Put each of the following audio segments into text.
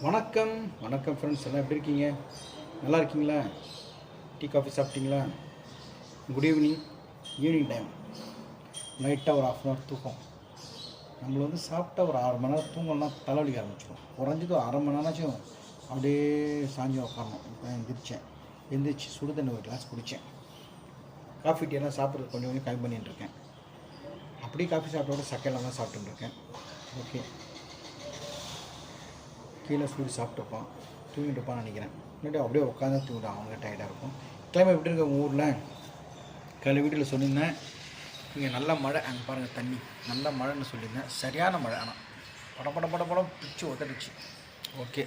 வணக்கம் வணக்கம் ஃப்ரெண்ட்ஸ், எல்லாம் எப்படி இருக்கீங்க? நல்லா இருக்கீங்களா? டீ காஃபி சாப்பிட்டீங்களா? Good evening time. நைட்டாக ஒரு 1/2 hour தூக்கம். நம்மளை வந்து சாப்பிட்டா ஒரு 6 மணி நேரம் தூங்கணும்னா தலைவலிக்க ஆரம்பிச்சிடும். குறைஞ்சது ஒரு 1/2 மணி நேரமாச்சும் அப்படியே சாஞ்சி உட்காரணும். இப்போ எந்திரிச்சு சுடு தண்ணி ஒரு கிளாஸ் குடித்தேன். காஃபி டீ எல்லாம் சாப்பிட்றது கொஞ்சம் கொஞ்சம் கம்மி பண்ணிட்டுருக்கேன். அப்படியே காஃபி சாப்பிட்டோட சக்கையெல்லாம் தான் சாப்பிட்டுருக்கேன். ஓகே, கீழே சூடு சாப்பிட்டுருப்பான், தூங்கிட்டு இருப்பான்னு நினைக்கிறேன். இல்லாட்டி அப்படியே உட்காந்து தூங்கிடும். அவங்க டயர்டாக இருக்கும். கிளைமேட் எப்படி இருக்கு உங்கள் ஊரில்? காலையில் வீட்டில் சொல்லியிருந்தேன், இங்கே நல்ல மழை, அங்கே பாருங்கள் தண்ணி நல்ல மழைன்னு சொல்லியிருந்தேன். சரியான மழை, ஆனால் படம் பிடிச்சி ஒத்தடிச்சு. ஓகே,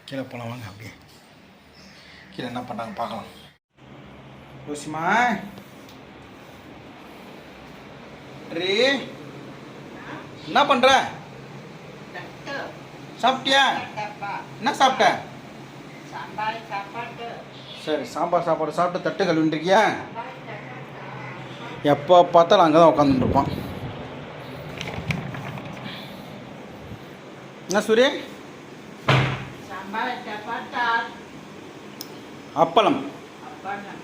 கீழே போகலாம் வாங்க. அப்படியே கீழே என்ன பண்ணுறாங்க பார்க்கலாம். ரோசிமா ரே, என்ன பண்ணுற? சாப்பிட்டியா? என்ன சாப்பிட்ட? சரி, சாம்பார் சாப்பாடு சாப்பிட்டு தட்டு கழுவிட்டுருக்கியா? எப்போ பார்த்தாலும் அங்கே தான் உட்காந்துட்டுருப்பான். என்ன சூரிய? அப்பளம்.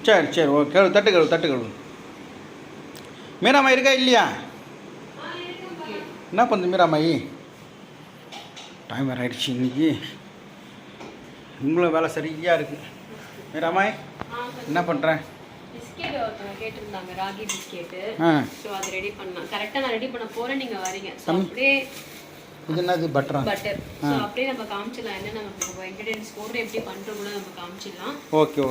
சரி ஓகே, தட்டு கழுவு. மீராமாய் இருக்கா இல்லையா? என்ன பண்ணுது மீராமாயி? டைம் வேறு ஆகிடுச்சு இன்றைக்கி. உங்களும் வேலை சரியாக இருக்குது. மீராமாய் என்ன பண்ணுறேன்? பிஸ்கெட் ஒருத்தவங்க கேட்டிருந்தாங்க, ராகி பிஸ்கெட்டு. ஸோ அது ரெடி பண்ணலாம். கரெக்டாக நான் ரெடி பண்ண போகிறேன், நீங்கள் வரீங்க. ஸோ அப்படியே இது என்னது? பட்டர். ஸோ அப்படியே நம்ம காமிச்சிடலாம். என்ன நம்ம இன்க்ரீடியன்ஸ் போட்டு எப்படி பண்ணுறோம் கூட நம்ம காமிச்சிடலாம். ஓகே.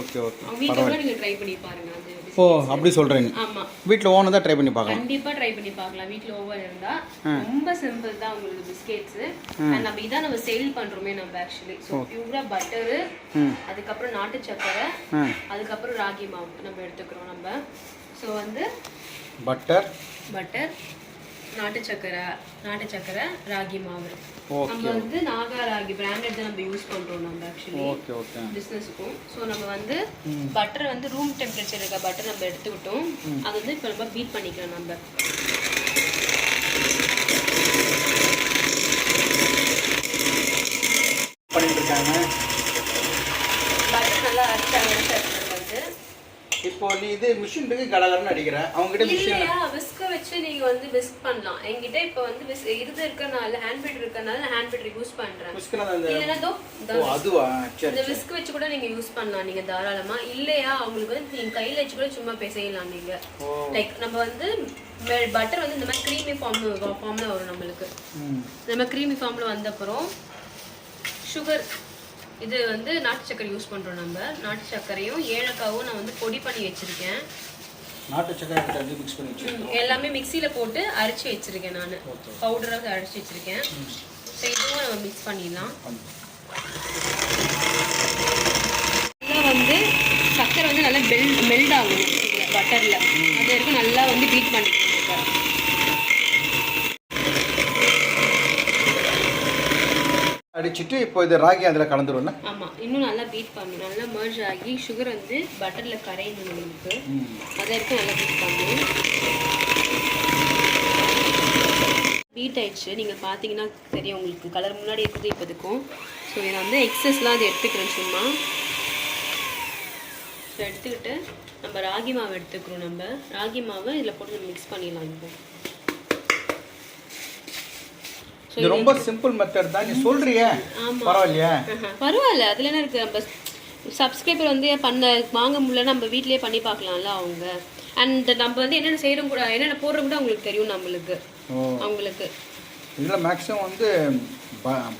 வீட்டில் கூட நீங்கள் ட்ரை பண்ணி பாருங்கள். அது ஓ, அப்படி சொல்கிறீங்க? ஆமாம், வீட்டில் ஓனர் தான் ட்ரை பண்ணி பார்க்கலாம். கண்டிப்பாக ட்ரை பண்ணி பார்க்கலாம். வீட்டில் ஓவர் இருந்தால் ரொம்ப சிம்பிள் தான் உங்களுக்கு பிஸ்கெட்ஸு. நம்ம இதான் நம்ம சேல் பண்ணுறோமே நம்ம ஆக்சுவலி. ஸோ பியூராக பட்டரு, அதுக்கப்புறம் நாட்டு சக்கரை, அதுக்கப்புறம் ராகி மாவு நம்ம எடுத்துக்கிறோம் நம்ம. ஸோ வந்து பட்டர், நாட்டு சக்கரை, ராகி மாவு. நம்ம வந்து நாகா ராகி பிராண்டட் தான் நம்ம யூஸ் பண்றோம் நம்ம ஆக்சுவலி பிசினஸ்க்கும். ஸோ நம்ம வந்து பட்டர் வந்து ரூம் டெம்பரேச்சர் இருக்க பட்டர் நம்ம எடுத்துக்கிட்டோம். அது வந்து இப்போ நம்ம பீட் பண்ணிக்கலாம். நம்ம பட்டர் நல்லா அரைச்சாங்க. இப்போ நீ இது மிஷின் இருக்கு, கடகடன்னு அடிக்கிறேன். அவங்க கிட்ட மிஷின் இல்லையா, விஸ்க வச்சு நீங்க வந்து விஸ்க் பண்ணலாம். என்கிட்ட இப்போ வந்து இது இருக்கறனால ஹேண்ட் பீட் இருக்கறனால நான் ஹேண்ட் பீட் யூஸ் பண்றேன். இல்லனா அதுவா? சரி, இந்த விஸ்க் வச்சு கூட நீங்க யூஸ் பண்ணலாம் நீங்க தாராளமா. இல்லையா உங்களுக்கு வந்து நீங்க கையில வச்சு கூட சும்மா பேசலாம் நீங்க. லைக் நம்ம வந்து பட்டர் வந்து இந்த மாதிரி க்ரீமி ஃபார்ம்ல வரும் நம்மளுக்கு. நம்ம க்ரீமி ஃபார்ம்ல வந்த அப்புறம் சுகர், இது வந்து நாட்டு சக்கரை யூஸ் பண்ணுறோம் நம்ம. நாட்டு சக்கரையும் ஏலக்காவும் நான் வந்து பொடி பண்ணி வச்சுருக்கேன். நாட்டு சக்கரை மிக்ஸ் பண்ணி வச்சுருக்கேன். எல்லாமே மிக்சியில் போட்டு அரைச்சி வச்சுருக்கேன். நான் பவுடராக அரைச்சி வச்சுருக்கேன். ஸோ இதுவும் நம்ம மிக்ஸ் பண்ணிடலாம். நல்லா வந்து சக்கரை வந்து நல்லா மெல்ட் ஆகும் பட்டரில். அது வரைக்கும் நல்லா வந்து பீட் பண்ணிக்கணும். அடிச்சுட்டு இப்போ இது ராகி அதில் கலந்துருவோம்ல? ஆமாம், இன்னும் நல்லா பீட் பண்ணணும். நல்லா மர்ஜ் ஆகி சுகர் வந்து பட்டரில் கரையணும் நம்மளுக்கு. அதை வரைக்கும் நல்லா பீட் பண்ணணும். பீட் ஆயிடுச்சு. நீங்கள் பார்த்தீங்கன்னா தெரியும் உங்களுக்கு, கலர் முன்னாடி இருக்குது இப்போதுக்கும். ஸோ இதை வந்து எக்ஸஸ்லாம் அதை எடுத்துக்கிறேன் சும்மா. ஸோ எடுத்துக்கிட்டு நம்ம ராகி மாவு எடுத்துக்கிறோம். நம்ம ராகி மாவை இதில் போட்டு நம்ம மிக்ஸ் பண்ணிடலாம். இப்போ இது ரொம்ப சிம்பிள் மெத்தட் தான். நீ சொல்றியே, பரவாயில்லையா? பரவாயில்ல, அதில் என்ன இருக்குது? நம்ம சப்ஸ்கிரைபர் வந்து வாங்க முடியல, நம்ம வீட்லேயே பண்ணி பார்க்கலாம்ல அவங்க. அண்ட் நம்ம வந்து என்னென்ன செய்கிறோம் கூட, என்னென்ன போடுறோம் கூட அவங்களுக்கு தெரியும் நம்மளுக்கு. அவங்களுக்கு இதில் மேக்ஸிமம் வந்து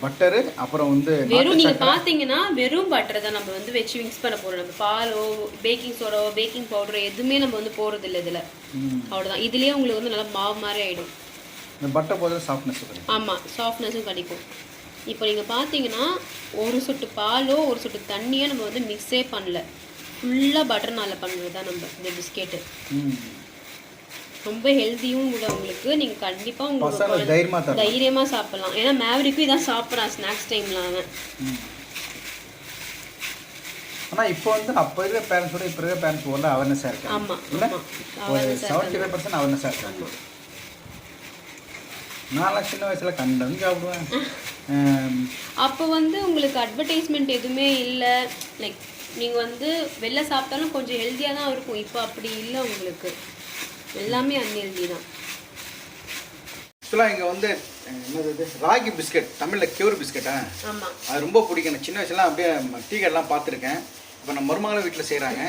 பட்டரு, அப்புறம் வந்து வெறும் நீங்கள் பார்த்தீங்கன்னா வெறும் பட்டரை தான் நம்ம வந்து வச்சு மிக்ஸ் பண்ண போகிறோம். நம்ம பாலோ, பேக்கிங் சோடோ, பேக்கிங் பவுடரோ எதுவுமே நம்ம வந்து போடுறது இல்லை இதில். அவ்வளோதான். இதுலேயே உங்களுக்கு வந்து நல்லா மாவு மாதிரி ஆகிடும். பட்டர் போதும் சாஃப்ட்னஸ் கிடைக்கும். ஆமாம், சாஃப்ட்னஸும் கிடைக்கும். இப்போ நீங்கள் பார்த்தீங்கன்னா ஒரு சொட்டு பாலோ ஒரு சொட்டு தண்ணியோ நம்ம வந்து மிக்ஸே பண்ணல. ஃபுல்லாக பட்டர்னால பண்ணுறது தான் நம்ம இந்த பிஸ்கெட்டு. ரொம்ப ஹெல்த்தியும் கூட உங்களுக்கு. நீங்கள் கண்டிப்பாக உங்களுக்கு தைரியமாக சாப்பிட்லாம். ஏன்னா மேவரிக்கும் இதான் சாப்பிட்றான் ஸ்நாக்ஸ் டைமில் அவன். ஆனால் இப்போ வந்து அப்போ இருக்கிற பேரண்ட்ஸோட இப்போ இருக்கிற பேரண்ட்ஸ் ஓட அவேர்னஸாக இருக்காங்க. ஆமாம், இல்லை, ஒரு 75% அவேர்னஸாக இருக்காங்க. நான்லாம் சின்ன வயசில் கண்டவங்க சாப்பிடுவேன். அப்போ வந்து உங்களுக்கு அட்வர்டைஸ்மெண்ட் எதுவுமே இல்லை. லைக் நீங்கள் வந்து வெளில சாப்பிட்டாலும் கொஞ்சம் ஹெல்த்தியாக தான் இருக்கும். இப்போ அப்படி இல்லை, உங்களுக்கு எல்லாமே அன்ஹெல்தி தான். ஆக்சுவலாக இங்கே வந்து என்னது ராகி பிஸ்கட், தமிழில் கேவுரு பிஸ்கட்டா? ஆமாம், அது ரொம்ப பிடிக்கும். நான் சின்ன வயசுலாம் அப்படியே டீ கடைலாம் பார்த்துருக்கேன். இப்போ நம்ம மருமகளும் வீட்டில் செய்கிறாங்க.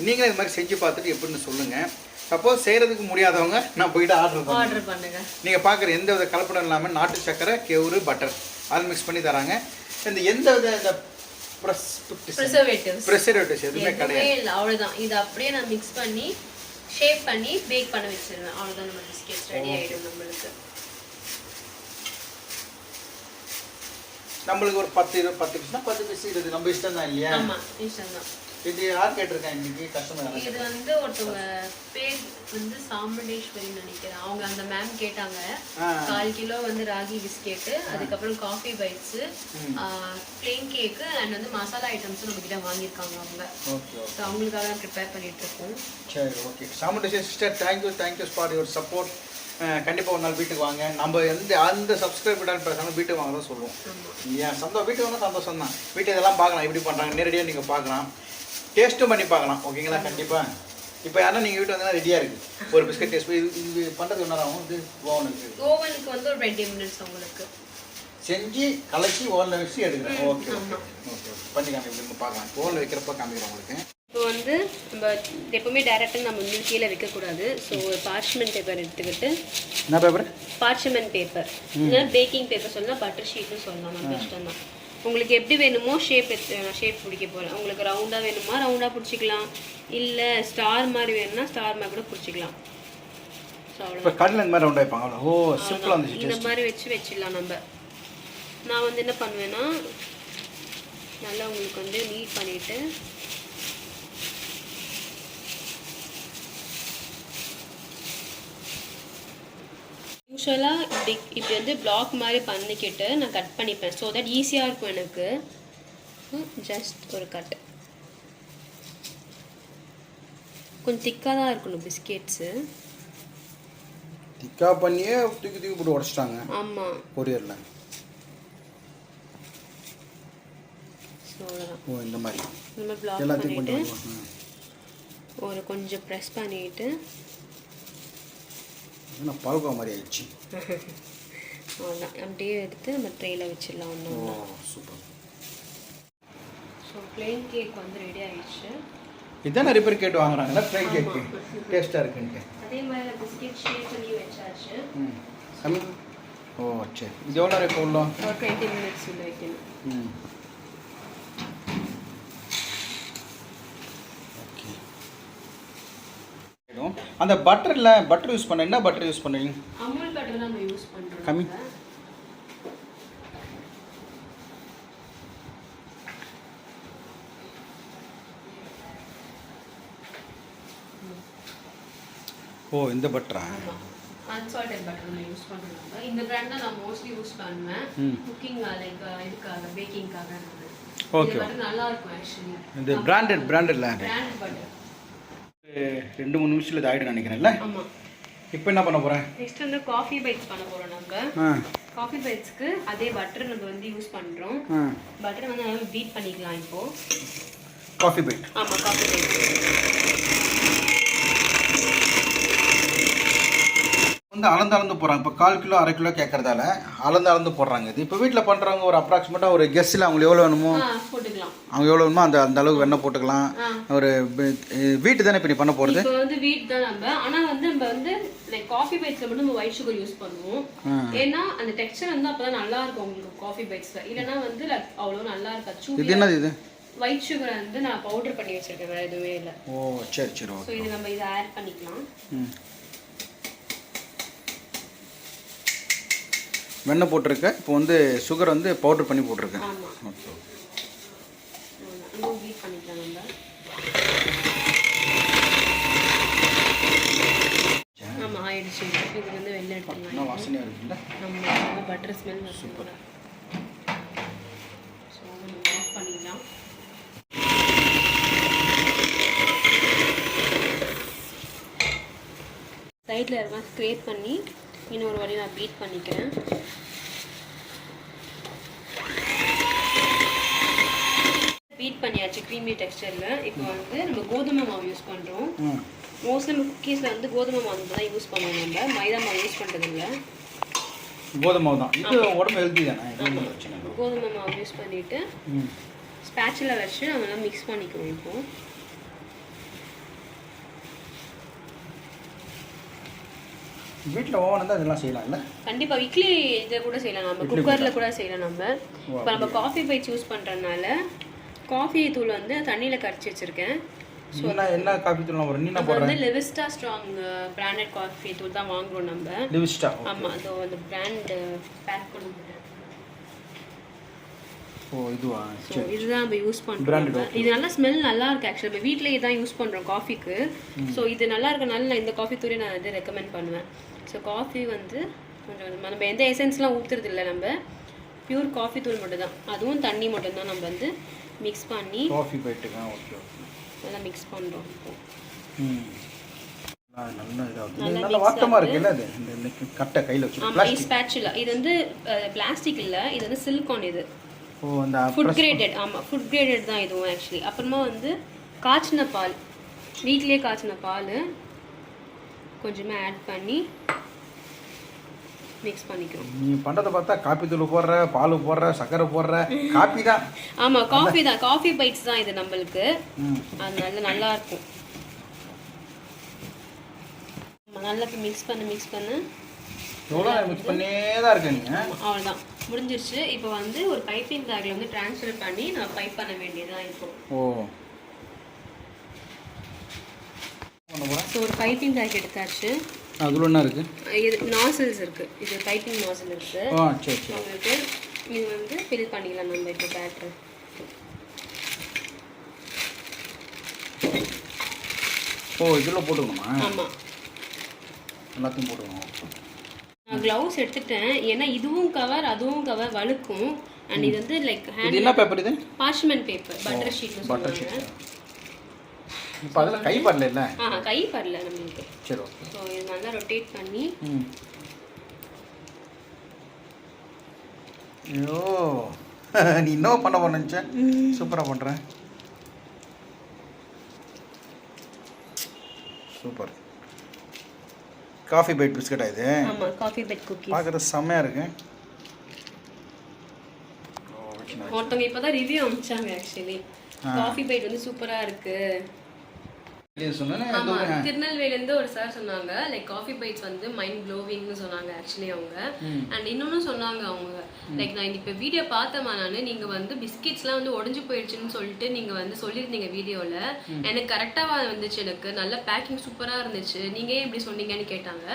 நீங்களும் இது மாதிரி செஞ்சு பார்த்துட்டு எப்படின்னு சொல்லுங்கள். சப்போஸ் செய்கிறதுக்கு முடியாதவங்க நான் போயிட்டு ஆர்டர் பண்ணுங்க. நீங்கள் பார்க்குற எந்த வித கலப்படம் இல்லாமல் நாட்டு சக்கரை, கேவுரு, பட்டர் அது மிக்ஸ் பண்ணி தராங்க. இந்த எந்த வித இந்த ப்ரெசர்வேட்டிவ்ஸ் எதுவுமே கிடையாது. இல்லை, அவ்வளோதான். இது அப்படியே நான் மிக்ஸ் பண்ணி ஷேப் பண்ணி பேக் பண்ண வச்சிருவேன். அவ்வளோதான், நம்ம பிஸ்கெட்ஸ் ரெடி ஆகிடும் நம்மளுக்கு. நம்மளுக்கு ஒரு 10 பீஸ் இது நம்ம இஷ்டம் தான் இல்லையா? ஆமாம், இஷ்டம் தான். இது யார் கேட்டிருக்கேன் இன்னைக்கு கஸ்டமர்? இது வந்து ஒருத்தவங்க பேர் வந்து சாமுண்டேஸ்வரின்னு நினைக்கிறேன். அவங்க அந்த மேம் கேட்டாங்க 1/4 கிலோ வந்து ராகி பிஸ்கெட்டு, அதுக்கப்புறம் coffee bytes, plain cake and வந்து மசாலா ஐட்டம்ஸும் நம்மக்கிட்ட வாங்கியிருக்காங்க அவங்க. ஓகே, ஸோ அவங்களுக்காக தான் ப்ரிப்பேர் பண்ணிட்டு இருக்கோம். சரி, okay. Chamundeshwari sister, thank you for your support. கண்டிப்பாக ஒரு நாள் வீட்டுக்கு வாங்க. நம்ம அந்த சப்ஸ்கிரைப் பண்ணாலும் பேசாமல் வீட்டுக்கு வாங்க தான் சொல்லுவோம். ஏன் வீட்டுக்கு வந்தால் சந்தோஷம் தான். வீட்டு இதெல்லாம் பார்க்கலாம், எப்படி பண்ணுறாங்க நேரடியாக நீங்கள் பார்க்கலாம், டேஸ்ட்டும் பண்ணி பார்க்கலாம். ஓகேங்களா? கண்டிப்பாக. இப்போ யாரா நீங்கள் வீட்டு வந்தீங்கன்னா ரெடியாக இருக்குது ஒரு பிஸ்கட் டேஸ்ட். இது பண்ணுறது என்ன ஆகும்? இது ஓவனுக்கு வந்து ஒரு 20 மினிட்ஸ் உங்களுக்கு செஞ்சு கலக்கி ஓவனில் வச்சு எடுக்கிறேன். ஓகே ஓகே ஓகே, பண்ணி காமிக்க பார்க்கலாம். ஓவனில் வைக்கிறப்ப காமிக்கிறேன் உங்களுக்கு. இப்போ வந்து நம்ம எப்பவுமே டேரெக்டாக நம்ம வந்து கீழே வைக்கக்கூடாது. ஸோ ஒரு பார்ச்மெண்ட் பேப்பர் எடுத்துக்கிட்டு. என்ன பேப்பர்? பார்ச்மெண்ட் பேப்பர், இல்லைன்னா பேக்கிங் பேப்பர் சொல்லலாம், பட்டர் ஷீட்னு சொல்லலாம். நம்ம இஷ்டம் தான். உங்களுக்கு எப்படி வேணுமோ ஷேப் பிடிக்க போகிறேன். உங்களுக்கு ரவுண்டாக வேணுமா ரவுண்டாக பிடிச்சிக்கலாம், இல்லை ஸ்டார் மாதிரி வேணும்னா ஸ்டார் மாதிரி கூட பிடிச்சிக்கலாம். ஸோ அவ்வளோ கடலில் இந்த மாதிரி ரவுண்டாக வைப்பாங்க. ஓ, சிம்பிளாக இருந்துச்சு. இந்த மாதிரி வச்சிடலாம் நம்ம. நான் வந்து என்ன பண்ணுவேன்னா, நல்லா உங்களுக்கு வந்து நீட் பண்ணிவிட்டு யூஸ்வலாக இப்படி வந்து பிளாக் மாதிரி பண்ணிக்கிட்டு நான் கட் பண்ணிப்பேன். ஸோ தட் ஈஸியாக இருக்கும் எனக்கு. ஜஸ்ட் ஒரு கட். கொஞ்சம் திக்காக தான் இருக்கணும் பிஸ்கெட்ஸு. திக்காக பண்ணியே தூக்கி போட்டு உடச்சிட்டாங்க. ஆமாம், கொரியரில். ஸோ அவ்வளோதான். ஓ, இந்த மாதிரி பிளாக் பண்ணிவிட்டு ஒரு கொஞ்சம் ப்ரெஸ் பண்ணிவிட்டு என்ன பால்கோவா மாதிரி ஆயிடுச்சு. அவ்வளோதான். அப்படியே எடுத்து நம்ம ட்ரெயில் வச்சிடலாம். ஒன்று சூப்பர். ஸோ பிளெயின் கேக் வந்து ரெடி ஆயிடுச்சு. இதான் நிறைய பேர் கேட்டு வாங்குறாங்களா பிளெயின் கேக்கு? டேஸ்ட்டாக இருக்குன்ட்டு. அதே மாதிரி பிஸ்கெட் ஷேப் பண்ணி வச்சாச்சு. ஓ சரி. இது எவ்வளோ நேரம் இப்போ உள்ளோம்? ஒரு 20 மினிட்ஸ் உள்ள வைக்கணும். அந்த பட்டர் யூஸ் பண்ண என்ன பட்டர் யூஸ் பண்ணுவீங்க? அமுல் பட்டர் தான் நம்ம யூஸ் பண்றோம். கம்மி. ஓ, இந்த பட்டரா? அன்சால்டட் பட்டர் நம்ம யூஸ் பண்றோம். இந்த பிராண்ட் தான் நான் மோஸ்ட்லி யூஸ் பண்ணுவேன். குக்கிங் லைக் இதுக்காக, பேக்கிங்காக. ஓகே, இது நல்லா இருக்கும் एक्चुअली. இந்த பிராண்டட் பிராண்டட் பட்டர் 2-3 நிமிஷத்துல இது ஆயிடும் நினைக்கிறேன்ல. ஆமா. இப்போ என்ன பண்ண போறேன்? நெக்ஸ்ட் வந்து காஃபி பைட்ஸ் பண்ண போறோம் நம்ம. காஃபி பைட்ஸ்க்கு அதே பட்டர் நம்ம வந்து யூஸ் பண்றோம். பட்டர் வந்து நம்ம பீட் பண்ணிக்கலாம் இப்போ. Coffee bite. ஆமா, காஃபி பைட் வந்து அளந்து போடுறாங்க. இப்போ 1/4 கிலோ 1/2 கிலோ கேட்கறதால அளந்து போடுறாங்க. இது இப்போ வீட்டில் பண்ணுறவங்க ஒரு அப்ராக்சிமேட்டாக ஒரு கெஸ்ஸில் அவங்களுக்கு எவ்வளோ வேணுமோ போட்டுக்கலாம். அவங்க எவ்வளோ வேணுமோ அந்த அளவுக்கு வெண்ணெய் போட்டுக்கலாம். ஒரு வீட்டு தானே இப்போ நீ பண்ண போகிறது? இப்போ வந்து வீட் தான் நம்ம. ஆனால் வந்து நம்ம வந்து லைக் காஃபி பைட்ஸில் மட்டும் நம்ம ஒயிட் சுகர் யூஸ் பண்ணுவோம். ஏன்னா அந்த டெக்ஸ்சர் வந்து அப்போ தான் நல்லா இருக்கும் உங்களுக்கு காஃபி பைட்ஸில். இல்லைன்னா வந்து லைக் அவ்வளோ நல்லா இருக்காது. இது என்னது இது? ஒயிட் சுகரை வந்து நான் பவுடர் பண்ணி வச்சிருக்கேன், வேறு எதுவுமே இல்லை. ஓ சரி சரி, ஓகே. ஸோ இது நம்ம இதை ஆட் பண்ணிக்கலாம். வெண்ணெய் போட்டிருக்கேன். இப்போ வந்து சுகர் வந்து பவுடர் பண்ணி போட்டிருக்கேன். ஆமாம், ஓகே. இன்னும் பீட் பண்ணிக்கலாம் நம்ம. ஆமாம், ஆயிடுச்சு. இது வந்து வெளில எடுத்துக்கலாம். வாசனையாக இருக்குல்ல? நம்ம பட்டர் ஸ்மெல் சூப்பராக. ஸோ நம்ம ஆஃப் பண்ணிக்கலாம். சைடில் இருக்கலாம் ஸ்க்ரேப் பண்ணி இன்னொரு வாட்டி நான் பீட் பண்ணிக்கிறேன். பீட் பண்ணியாச்சு க்ரீமி டெக்ஸ்டரில். இப்போ வந்து நம்ம கோதுமை மாவு யூஸ் பண்ணுறோம். மோஸ்ட்லி நம்ம குக்கீஸில் வந்து கோதுமை மாவு தான் யூஸ் பண்ணுவோம், நம்ம மைதா மாவு யூஸ் பண்ணுறதில்ல. கோதுமை மாவு தான் இது உடம்பு ஹெல்த்தி தானே. கோதுமை மாவு யூஸ் பண்ணிவிட்டு ஸ்பேச்சுலா வச்சு நம்ம மிக்ஸ் பண்ணிக்குவோம். இப்போ வீட்டில் ஓவன் இருந்தால் இதெல்லாம் செய்யலாம் இல்லை? கண்டிப்பாக இட்லி இதை கூட செய்யலாம், நம்ம குக்கரில் கூட செய்யலாம். நம்ம இப்போ நம்ம காஃபி பைட்ஸ் யூஸ் பண்ணுறதுனால காஃபி தூள் வந்து தண்ணியில் கரைச்சி வச்சுருக்கேன். ஸோ என்ன காஃபி தூள் வரும்? நீ வந்து லெவிஸ்டா ஸ்ட்ராங் பிராண்டட் காஃபி தூள் தான் வாங்குறோம் நம்ம. லெவிஸ்டா, ஆமாம். அதோ அந்த பிராண்ட் பேக் பண்ணுறேன். ஓ இதுவா? ஸோ இதுதான் நம்ம யூஸ் பண்ணுறோம். இது நல்லா ஸ்மெல் நல்லா இருக்கு. ஆக்சுவலி நம்ம வீட்டிலேயே தான் யூஸ் பண்ணுறோம் காஃபிக்கு. ஸோ இது நல்லா இருக்கனால நான் இந்த காஃபி தூளே நான் வந்து ரெக்கமெண்ட் பண்ணுவேன். ஸோ காஃபி வந்து கொஞ்சம் நம்ம எந்த எசன்ஸ்லாம் ஊற்றுறது இல்லை, நம்ம பியூர் காஃபி தூள் மட்டும் தான், அதுவும் தண்ணி மட்டும்தான் நம்ம வந்து மிக்ஸ் பண்ணி காஃபி போயிட்டுங்க. ஓகே ஓகே, நல்லா மிக்ஸ் பண்ணுறோம். இப்போ நல்ல வாட்டமாக இருக்குல்ல அது, இந்த கட்டை கையில் வச்சு. ஆமாம், ஸ்பேச்சுலா. இது வந்து பிளாஸ்டிக் இல்லை, இது வந்து சிலிக்கான். இது ஃபுட் கிரேடட். ஆமாம், ஃபுட் கிரேடட் தான் இதுவும் ஆக்சுவலி. அப்புறமா வந்து காய்ச்சின பால், வீட்டிலேயே காய்ச்சின பால் கொஞ்சமாக ஆட் பண்ணி மிக்ஸ் பண்ணிக்கிறோம். நீ பண்ணுறதை பார்த்தா காப்பி தூள் போடுற, பால் போடுற, சர்க்கரை போடுற, காப்பி தான். ஆமாம், காஃபி தான், காஃபி பைட்ஸ் தான் இது நம்மளுக்கு. அதனால நல்லா இருக்கும். நல்லா மிக்ஸ் பண்ண எவ்வளோ மிக்ஸ் பண்ணியே தான் இருக்கு நீங்கள். அவ்வளோதான், முடிஞ்சிருச்சு. இப்போ வந்து ஒரு பைப்பிங் பேக்கில் வந்து ட்ரான்ஸ்ஃபர் பண்ணி நான் பைப் பண்ண வேண்டியதாக இருக்கும். ஓ, ஸோ ஒரு பைப்பிங் பேக் எடுத்தாச்சு. அதில் என்ன இருக்குது? இது நாசில்ஸ் இருக்குது, இது பைப்பிங் நாசில் இருக்குது. சரி சரி. உங்களுக்கு இது வந்து ஃபில் பண்ணிக்கலாம் நம்ம இப்போ பேட்டர். ஓ, இதில் போட்டுக்கணுமா? ஆமாம், எல்லாத்தையும் போட்டுக்கணும். நான் க்ளவுஸ் எடுத்துட்டேன், ஏன்னா இதுவும் கவர் அதுவும் கவர் வழுக்கும். அண்ட் இது வந்து லைக் ஹேண்ட். என்ன பேப்பர் இது? Parchment paper, butter sheet. Butter sheet. இப்போ அதில் கை படல இல்லை? கை படல நம்மளுக்கு. சரி, ஓகே. ஸோ இது நல்லா ரொட்டேட் பண்ணி. ஐயோ, நீ இன்னும் பண்ண நினச்சேன். சூப்பராக பண்ணுறேன். சூப்பர். காஃபி பைட் பிஸ்கட்டா இது? ஆமாம், காஃபி பைட் குக்கீஸ். பார்க்குறது செம்மையாக இருக்கு. ஒருத்தவங்க இப்போ தான் ரிவ்யூ அனுப்பிச்சாங்க ஆக்சுவலி. காஃபி பைட் வந்து சூப்பராக இருக்கு. திருநெல்வேலியிலேருந்து ஒரு சார் சொன்னாங்க, லைக் காஃபி பைட்ஸ் வந்து மைண்ட் ப்ளோவிங்னு சொன்னாங்க ஆக்சுவலி அவங்க. அண்ட் இன்னொன்னு சொன்னாங்க அவங்க, லைக் நான் இப்போ வீடியோ பார்த்தேன் நான், நீங்கள் வந்து பிஸ்கெட்ஸ்லாம் வந்து உடஞ்சி போயிடுச்சுன்னு சொல்லிட்டு நீங்கள் வந்து சொல்லியிருந்தீங்க வீடியோவில். எனக்கு கரெக்டாக வந்துச்சு, எனக்கு நல்ல பேக்கிங் சூப்பராக இருந்துச்சு, நீங்கள் ஏன் இப்படி சொன்னீங்கன்னு கேட்டாங்க.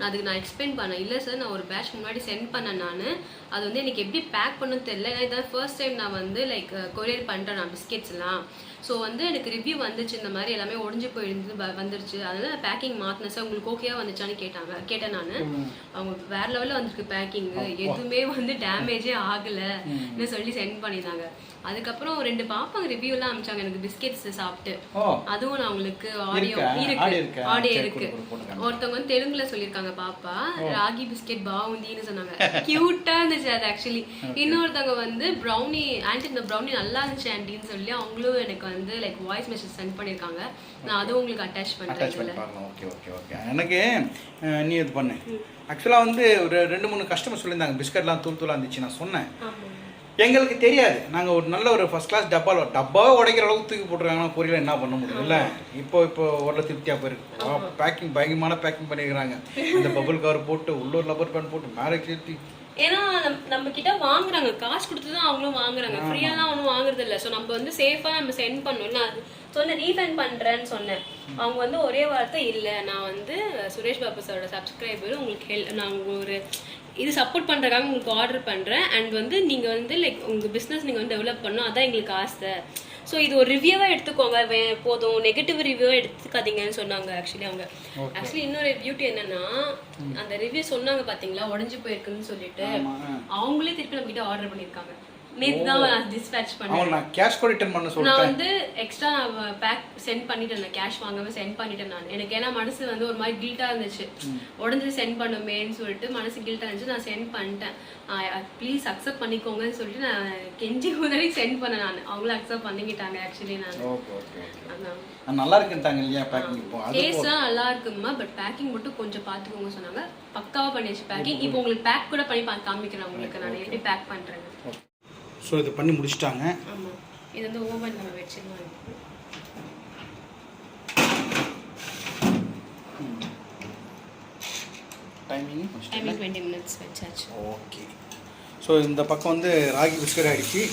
அதுக்கு நான் எக்ஸ்பிளைன் பண்ணேன், இல்லை சார் நான் ஒரு பேட்ச் முன்னாடி சென்ட் பண்ணேன் நான், அது வந்து எனக்கு எப்படி பேக் பண்ணணும்னு தெரியல. ஏன்னா இதான் ஃபர்ஸ்ட் டைம் நான் வந்து லைக் கொரியர் பண்ணுறேன் நான் பிஸ்கெட்ஸ்லாம். ஸோ வந்து எனக்கு ரிவ்யூ வந்துச்சு, இந்த மாதிரி எல்லாமே உடஞ்சி போயிருந்து வந்துருச்சு, அதனால பேக்கிங் மாற்றினேன் சார், உங்களுக்கு ஓகேவா வந்துச்சான்னு கேட்டேன் நான். அவங்க வேற லெவலில் வந்துருக்கு பேக்கிங், எதுவுமே வந்து டேமேஜே ஆகலைன்னு சொல்லி சென்ட் பண்ணியிருந்தாங்க. அதுக்கப்புறம் 2 பாப்பாங்க ரிவ்யூலாம் அனுப்பிச்சாங்க எனக்கு பிஸ்கெட்ஸ் சாப்பிட்டு. அதுவும் நான் உங்களுக்கு ஆடியோ இருக்கு. ஒருத்தவங்க வந்து தெலுங்குல சொல்லியிருக்காங்க, பாப்பா ராகி பிஸ்கெட் பாவுந்தின்னு சொன்னாங்க, கியூட்டா இருந்துச்சு அது ஆக்சுவலி. இன்னொருத்தவங்க வந்து ப்ரௌனி ஆண்டி, இந்த ப்ரௌனி நல்லா இருந்துச்சு ஆண்டின்னு சொல்லி அவங்களும் எனக்கு வந்து லைக் வாய்ஸ் மெசேஜ் சென்ட் பண்ணியிருக்காங்க. நான் அதுவும் உங்களுக்கு அட்டாச் பண்ணுறேன். Okay okay okay. எனக்கு நீ இது பண்ணு. ஆக்சுவலாக வந்து ஒரு 2-3 கஸ்டமர் சொல்லியிருந்தாங்க பிஸ்கட்லாம் தூளாக இருந்துச்சு. நான் சொன்னேன் எங்களுக்கு தெரியாது, நாங்கள் ஒரு நல்ல ஒரு ஃபர்ஸ்ட் கிளாஸ் டப்பாவை உடைக்கிற அளவுக்கு தூக்கி போட்டுருக்காங்கன்னா பொரியல என்ன பண்ண முடியும்ல. இப்போ ஓரளவு திருப்தியாக போயிருக்கு. பேக்கிங் பயங்கரமான பேக்கிங் பண்ணியிருக்கிறாங்க. இந்த பபுள் கவர் போட்டு உள்ளூர் லப்பர் பேண்ட் போட்டு மேலே சேர்த்து. ஏன்னா நம்ம கிட்ட வாங்குறாங்க, காசு கொடுத்து தான் அவங்களும் வாங்குறாங்க, ஃப்ரீயாலாம் ஒன்றும் வாங்குறது இல்லை. ஸோ நம்ம வந்து சேஃபாக நம்ம சென்ட் பண்ணணும். நான் சொன்னேன் ரீஃபண்ட் பண்ணுறேன்னு சொன்னேன். அவங்க வந்து ஒரே வார்த்தை, இல்லை நான் வந்து சுரேஷ் பாபு சாரோட சப்ஸ்கிரைபர், உங்களுக்கு நான் ஒரு இது சப்போர்ட் பண்ணுறதுக்காக உங்களுக்கு ஆர்டர் பண்ணுறேன். அண்ட் வந்து நீங்கள் வந்து லைக் உங்கள் பிஸ்னஸ் நீங்கள் வந்து டெவலப் பண்ணணும், அதான் எங்களுக்கு ஆசை. ஸோ இது ஒரு ரிவ்யூவாக எடுத்துக்கோங்க, போதும் நெகட்டிவ் ரிவ்யூவாக எடுத்துக்காதீங்கன்னு சொன்னாங்க ஆக்சுவலி அவங்க. ஆக்சுவலி இன்னொரு பியூட்டி என்னன்னா, அந்த ரிவ்யூ சொன்னாங்க பார்த்தீங்களா உடஞ்சி போயிருக்குன்னு சொல்லிட்டு, அவங்களே திருப்பி நம்ம கிட்ட ஆர்டர் பண்ணியிருக்காங்க. நேத்து தான் நான் டிஸ்பேட்ச் பண்ணேன். அவன் நான் கேஷ் கூட ரிட்டர்ன் பண்ண நான் சொல்லிட்டேன். வந்து எக்ஸ்ட்ரா நான் பேக் சென்ட் பண்ணிட்டேன், கேஷ் வாங்காம சென்ட் பண்ணிட்டேன் நான். எனக்கு ஏன்னா மனசு வந்து ஒரு மாதிரி கில்ட்டா இருந்துச்சு, உடனே சென்ட் பண்ணுமேன்னு சொல்லிட்டு மனசு கில்ட்டா இருந்துச்சு. நான் சென்ட் பண்ணிட்டேன். ப்ளீஸ் அக்செப்ட் பண்ணிக்கோங்கன்னு சொல்லிட்டு நான் கெஞ்சி உதவி சென்ட் பண்ணேன். நான் அவங்களும் அக்செப்ட் பண்ணிக்கிட்டாங்க. ஆக்சுவலி நான் நல்லா இருக்குன்ட்டாங்க இல்லையா பேக்கிங். இப்போ டேஸ்ட்லாம் நல்லா இருக்குமா, பட் பேக்கிங் மட்டும் கொஞ்சம் பார்த்துக்கோங்க சொன்னாங்க. பக்காவா பண்ணியாச்சு பேக்கிங். இப்போ உங்களுக்கு பேக் கூட பண்ணி காமிக்கிறேன் உங்களுக்கு நான் எப்படி பேக் பண்றேன்னு. ஸோ இது பண்ணி முடிச்சிட்டாங்க. ஆமாம், இது வந்து ஓவன் நம்ம வச்சிடலாம். டைமிங் 20 minutes வச்சாச்சு. ஓகே. ஸோ இந்த பக்கம் வந்து ராகி பிஸ்கட் ஆகிடுச்சு,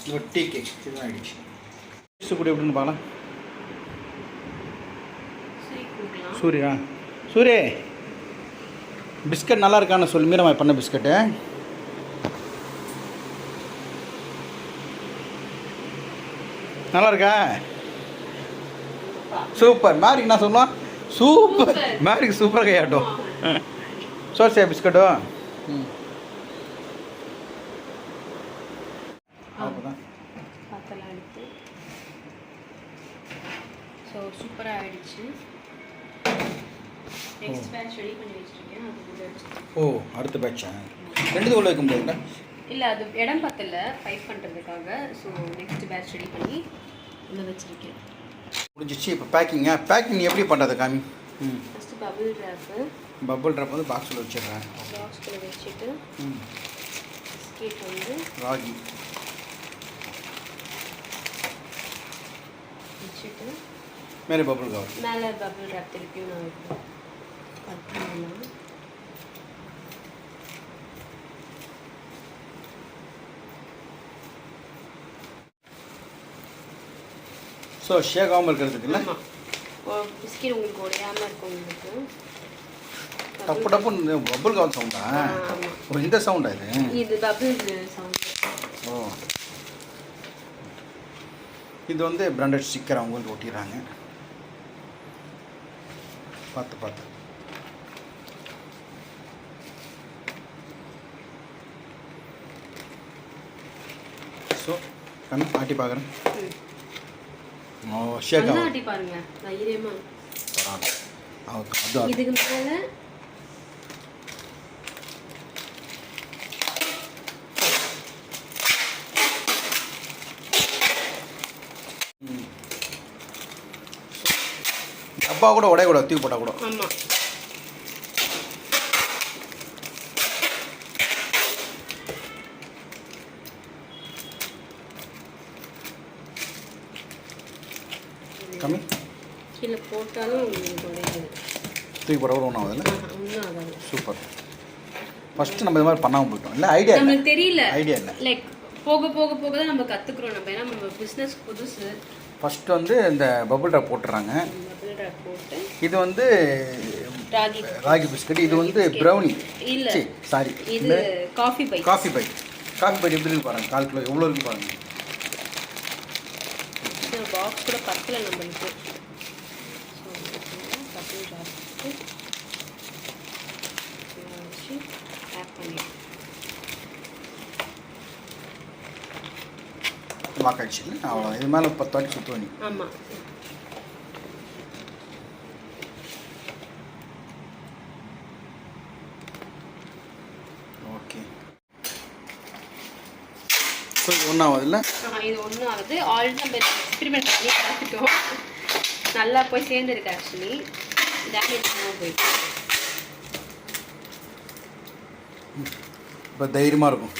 இப்போ டீ கேக் இதுவும் ஆகிடுச்சு. கூட எப்படின்னு பார்க்கலாம். சூரியா சூரிய பிஸ்கட் நல்லா இருக்கான்னு சொல்லி மீரமா பண்ண பிஸ்கட்டு நல்லா இருக்கா? சூப்பர். மேரிக்கு நான் சொன்னோம் சூப்பர். மேரிக்கு சூப்பராக கையாட்டும். சோர்சியா பிஸ்கட்டோ பார்த்தலாம் எடுத்து. ஸோ சூப்பராக ஆகிடுச்சு. நெக்ஸ்ட் பேட்ச் ரெடி பண்ணி வச்சுருக்கேன். அது கூட ஓ அடுத்த பேட்சா? ரெண்டு உள்ள வைக்க முடியாதுல்ல? இல்லை, அது இடம் பத்தல ஃபைட் பண்ணுறதுக்காக. ஸோ நெக்ஸ்ட் பேட்ச் ரெடி பண்ணி உள்ள வச்சுருக்கேன். முடிஞ்சிச்சு. இப்போ பேக்கிங்கா? பேக்கிங் எப்படி பண்ணுறது காமி? First bubble drop. Bubble drop வந்து பாக்ஸில் வச்சிடுறேன். பாக்ஸில் வச்சுட்டு பிஸ்கெட் வந்து ராகி வச்சுட்டு மேலே பபிள் கவர், மேலே பபிள் ட்ராப் திருப்பியும் நான் வைப்பேன். கட் பண்ணலாம். ஸோ ஷேக் ஆகாமல் இருக்கிறதுக்கு இல்லை? ஆமாம், பிஸ்கெட் உங்களுக்கு உடையாமல் இருக்கும். உங்களுக்கு டப்பு டப்புன்னு பபுள் கவர் சவுண்டா? ஓ இந்த சவுண்டா இது? இது பபிள் சவுண்ட். ஓ இது வந்து பிராண்டட் ஸ்டிக்கர் அவங்க வந்து ஒட்டிடுறாங்க. பார்த்து பார்த்து. ஸோ கண்ணு ஆட்டி பார்க்குறேன். ஓ ஷேக் ஆகும். ஆட்டி பாருங்க தைரியமா. அது இதுக்கு மேலே டப்பா கூட உடையக்கூடாது, தூக்கி போட்டால் கூட. ஆமாம். கம்மி கீழே போட்டாலும் உங்களுக்கு உடையாது. தூக்கி போட கூட ஒன்றும் ஆகுதுல்ல? ஒன்றும் ஆகாது. சூப்பர். ஃபஸ்ட்டு நம்ம இது மாதிரி பண்ணாமல் போயிட்டோம் இல்லை? ஐடியா நம்மளுக்கு தெரியல. ஐடியா இல்லை. லைக் போக போக போக தான் நம்ம கற்றுக்குறோம். நம்ம ஏன்னா நம்ம பிஸ்னஸ் புதுசு. ஃபஸ்ட்டு வந்து இந்த பபுள் ட்ராப் போட்டுறாங்க. பபிள் ட்ராப் போட்டு இது வந்து ராகி பிஸ்கட். இது வந்து ப்ரௌனி. இல்லை சாரி, இது coffee bite. Coffee bite. Coffee bite எப்படி இருக்கு பாருங்கள். 4 கிலோ எவ்வளோ இருக்கு பாருங்கள். இந்த பாக்ஸ் கூட பக்கத்தில் நம்மளுக்கு. ஸோ பபிள் ட்ராப் வச்சு பேக் பண்ணி வாக்காச்சு இல்லை? அவ்வளோ. இது மேலே 10 வாட்டி சுற்றுவணி. ஆமாம். ஓகே. ஸோ இது ஒன்றும் ஆகுதுல்ல? இது ஒன்றும் ஆகுது. ஆல்ரெடி நம்ம எக்ஸ்பெரிமெண்ட் பண்ணி பார்த்துட்டோம். நல்லா போய் சேர்ந்துருக்கு. ஆக்சுவலி டேமேஜ் போயிட்டு இப்போ தைரியமாக இருக்கும்.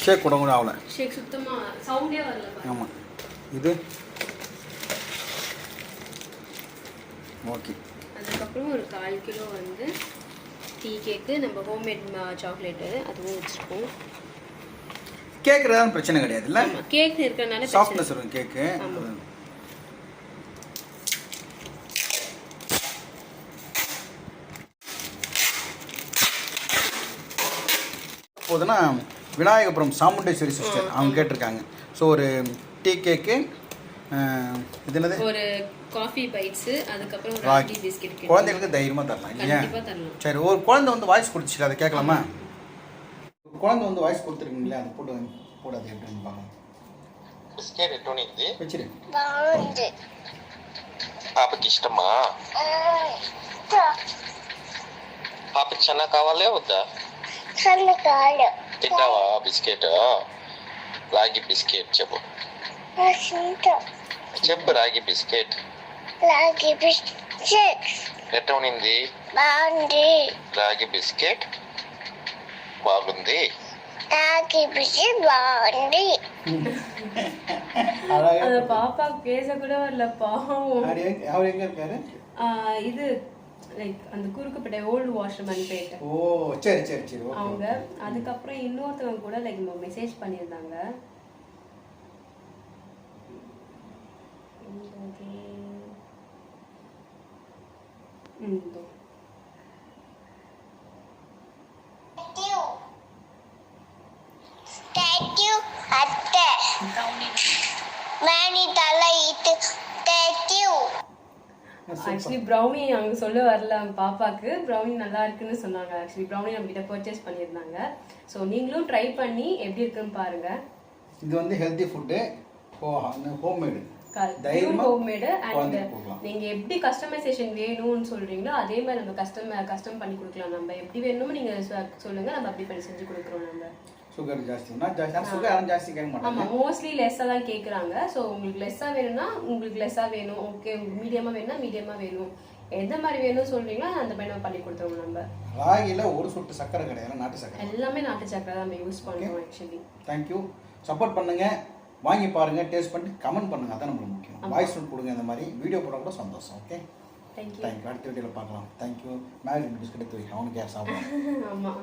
ஷேக் கூட கூட ஆகலை. ஷேக் சுத்தமாக சவுண்டே வரல. ஆமாம். இது ஓகே. அதுக்கப்புறம் ஒரு 1/4 கிலோ வந்து டீ கேக்கு, நம்ம ஹோம்மேட் சாக்லேட்டு அதுவும் வச்சுருக்கோம். கேட்குறதான பிரச்சனை கிடையாது இல்லை? கேக் இருக்கிறதுனால சாஃப்ட்னஸ் இருக்கும் கேக்கு. போதுன்னா விநாயகபுரம் சாமுண்டேஸ்வரி சிஸ்டர் அவங்க கேட்டிருக்காங்க. ஸோ ஒரு டீ கேக்கு, இது என்னது, ஒரு காஃபி பைட்ஸ், அதுக்கப்புறம் ராகி பிஸ்கட். குழந்தைகளுக்கு தைரியமாக தரலாம் இல்லையா? சரி, ஒரு குழந்தை வந்து வாய்ஸ் கொடுத்துச்சு, அதை கேட்கலாமா? குழந்தை வந்து வாய்ஸ் கொடுத்துருக்கீங்களே அது போடாது எப்படின்னு பார்க்கலாம். బిస్కెట్ ఎట్టునింది வச்சிரு. బాగుంది. పాపకి ఇష్టమా? పాపకి చిన్న కావాలే వద్దా? సన్నకాలు తింటావా బిస్కెట్? రాగి బిస్కెట్ చెప్పు. చెప్పు రాగి బిస్కెట్. రాగి బిస్కెట్ ఎట్టునింది? బాగుంది. రాగి బిస్కెట్ బాగుంది. ராகி பிஸ்கெட் பாண்டி. அந்த பாப்பா பேச கூட வரல பாவம். அவர் எங்க இருக்காரு? இது லைக் அந்த குறுக்குப்பட்ட ஓல்டு வாஷ்ரூம் அனுப்பிட்டேன். ஓ சரி சரி சரி. அவங்க அதுக்கப்புறம் இன்னொருத்தவங்க கூட லைக் மெசேஜ் பண்ணியிருந்தாங்க. ஸ்டாச்சு அத்தை மேனி தலை இட்டு ஸ்டாச்சு. ஆக்சுவலி ப்ரௌனி அவங்க சொல்ல வரல அவங்க பாப்பாக்கு. ப்ரௌனி நல்லா இருக்குன்னு சொன்னாங்க. ஆக்சுவலி ப்ரௌனி நம்ம கிட்ட பர்ச்சேஸ் பண்ணியிருந்தாங்க. ஸோ நீங்களும் ட்ரை பண்ணி எப்படி இருக்குன்னு பாருங்க. இது வந்து healthy food, homemade, homemade. And நீங்க எப்படி கஸ்டமைசேஷன் வேணும்னு சொல்றீங்களோ அதே மாதிரி நம்ம கஸ்டம் பண்ணி கொடுக்கலாம். நம்ம எப்படி வேணுமோ நீங்க சொல்லுங்க, நம்ம அப்படி பண்ணி செஞ்சு கொடுக்குறோம். நம்ம சுகர் ஜாஸ்தினா சுகர் யாரும் ஜாஸ்தி கேட்க மாட்டாங்க. ஆமா, மோஸ்ட்லி லெஸ்ஸா தான் கேக்குறாங்க. சோ உங்களுக்கு லெஸ்ஸா வேணும்னா உங்களுக்கு லெஸ்ஸா வேணும், ஓகே. உங்களுக்கு மீடியமா வேணும்னா மீடியமா வேணும், எந்த மாதிரி வேணும் சொல்றீங்களோ அந்த மாதிரி நம்ம பண்ணி கொடுத்துருவோம். நம்ம ராகில ஒரு சொட்டு சக்கரை கிடையாது, நாட்டு சக்கரை. எல்லாமே நாட்டு சக்கரை தான் நம்ம யூஸ் பண்ணுவோம். Actually thank you. சப்போர்ட் பண்ணுங்க, வாங்கி பாருங்க, டேஸ்ட் பண்ணி கமெண்ட் பண்ணுங்க. அதான் நம்மளுக்கு முக்கியம். வாய்ஸ் நோட் கொடுங்க, இந்த மாதிரி வீடியோ போட கூட சந்தோஷம். Okay, thank you. அடுத்த வீடியோவில் பார்க்கலாம். தேங்க்யூ. மேரி பிஸ்கட் எடுத்து வை, அவனுக்கு யார் சாப்பிடும். ஆமா.